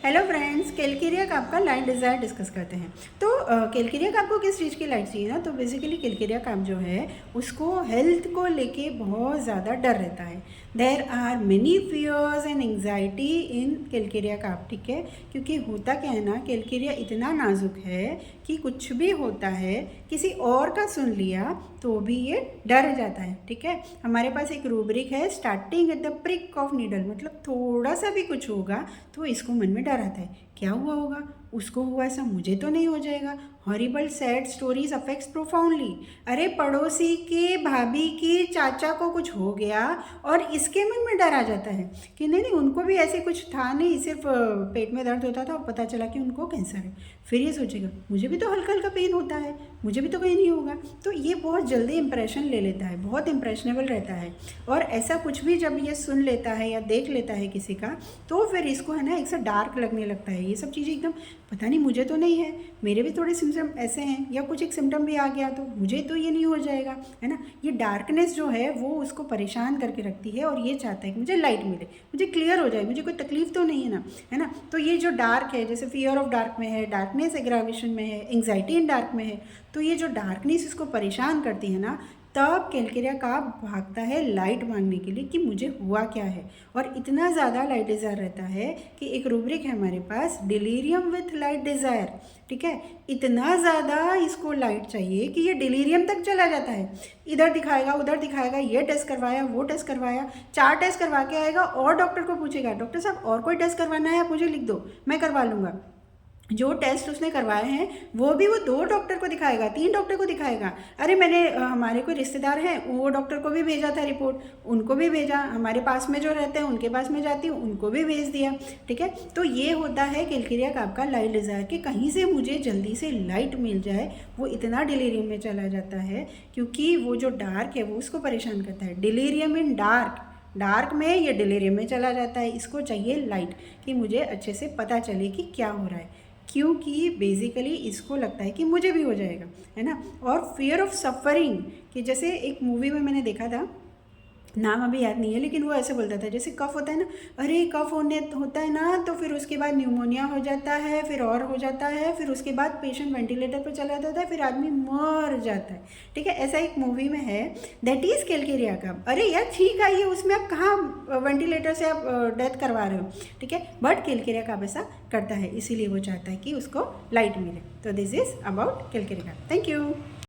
Hello friends, Calcarea काप का light desire discuss करते हैं। तो कैलकेरिया काप को किस चीज़ की लाइट चाहिए ना, तो बेसिकली कैलकेरिया काप जो है उसको हेल्थ को लेके बहुत ज़्यादा डर रहता है। There are many fears and anxiety in calcarea carb, ठीक है। क्योंकि होता क्या है ना, कैलकेरिया इतना नाजुक है कि कुछ भी होता है किसी और का सुन लिया तो भी ये डर जाता है, ठीक है। हमारे पास एक रूब्रिक है, starting at the prick of needle, मतलब थोड़ा सा भी कुछ होगा तो इसको मन में डर आता है, क्या हुआ होगा, उसको हुआ ऐसा मुझे तो नहीं हो जाएगा। Horrible sad stories affects profoundly. अरे पड़ोसी के भाभी की चाचा को कुछ हो गया और इसके मन में डर आ जाता है कि नहीं नहीं उनको भी ऐसे कुछ था नहीं, सिर्फ पेट में दर्द होता था और पता चला कि उनको कैंसर है। फिर ये सोचेगा मुझे भी तो हल्का हल्का पेन होता है, मुझे भी तो कहीं नहीं होगा। तो ये बहुत जल्दी इंप्रेशन ले लेता है, बहुत इंप्रेशनेबल रहता है। और ऐसा कुछ भी जब ये सुन लेता है या देख लेता है किसी का, तो फिर इसको है ना एक सा डार्क लगने लगता है। ये सब चीज़ें एकदम पता नहीं, मुझे तो नहीं है, मेरे भी थोड़े सिम्टम ऐसे हैं, या कुछ एक सिम्टम भी आ गया तो मुझे तो ये नहीं हो जाएगा, है ना। ये डार्कनेस जो है वो उसको परेशान करके रखती है और ये चाहता है कि मुझे लाइट मिले, मुझे क्लियर हो जाए, मुझे कोई तकलीफ तो नहीं है ना, है ना। तो ये जो डार्क है, जैसे फियर ऑफ डार्क में है, डार्कनेस एग्रावेशन में है, एंग्जाइटी इन डार्क में है, तो ये जो डार्कनेस इसको परेशान करती है ना, तब कैलकेरिया काप भागता है लाइट मांगने के लिए कि मुझे हुआ क्या है। और इतना ज़्यादा लाइट डिज़ायर रहता है कि एक रूब्रिक है हमारे पास, डिलीरियम विथ लाइट डिज़ायर, ठीक है। इतना ज़्यादा इसको लाइट चाहिए कि ये डिलीरियम तक चला जाता है, इधर दिखाएगा उधर दिखाएगा, ये टेस्ट करवाया वो टेस्ट करवाया, 4 टेस्ट करवा के आएगा और डॉक्टर को पूछेगा डॉक्टर साहब और कोई टेस्ट करवाना है आप मुझे लिख दो, मैं करवा लूँगा। जो टेस्ट उसने करवाए हैं वो भी वो 2 डॉक्टर को दिखाएगा, 3 डॉक्टर को दिखाएगा। अरे मैंने हमारे कोई रिश्तेदार हैं वो डॉक्टर को भी भेजा था रिपोर्ट, उनको भी भेजा, हमारे पास में जो रहते हैं उनके पास में जाती हूँ उनको भी भेज दिया, ठीक है। तो ये होता है कैलकेरिया काप का लाइट डिज़ायर कि कहीं से मुझे जल्दी से लाइट मिल जाए। वो इतना डिलीरियम में चला जाता है क्योंकि वो जो डार्क है वो उसको परेशान करता है। डिलीरियम इन डार्क, डार्क में ये डिलीरियम में चला जाता है। इसको चाहिए लाइट कि मुझे अच्छे से पता चले कि क्या हो रहा है, क्योंकि बेसिकली इसको लगता है कि मुझे भी हो जाएगा, है ना। और फियर ऑफ सफरिंग, कि जैसे एक मूवी में मैंने देखा था, नाम अभी याद नहीं है, लेकिन वो ऐसे बोलता था जैसे कफ होता है ना, अरे कफ होता है ना तो फिर उसके बाद न्यूमोनिया हो जाता है, फिर और हो जाता है, फिर उसके बाद पेशेंट वेंटिलेटर पर चला जाता है, फिर आदमी मर जाता है, ठीक है। ऐसा एक मूवी में है, दैट इज़ कैलकेरिया काप। अरे यार ठीक है, ये उसमें आप कहाँ वेंटिलेटर से आप डेथ करवा रहे हो, ठीक है। बट कैलकेरिया काप ऐसा करता है, इसीलिए वो चाहता है कि उसको लाइट मिले। तो this is about Calcarea cup. Thank you.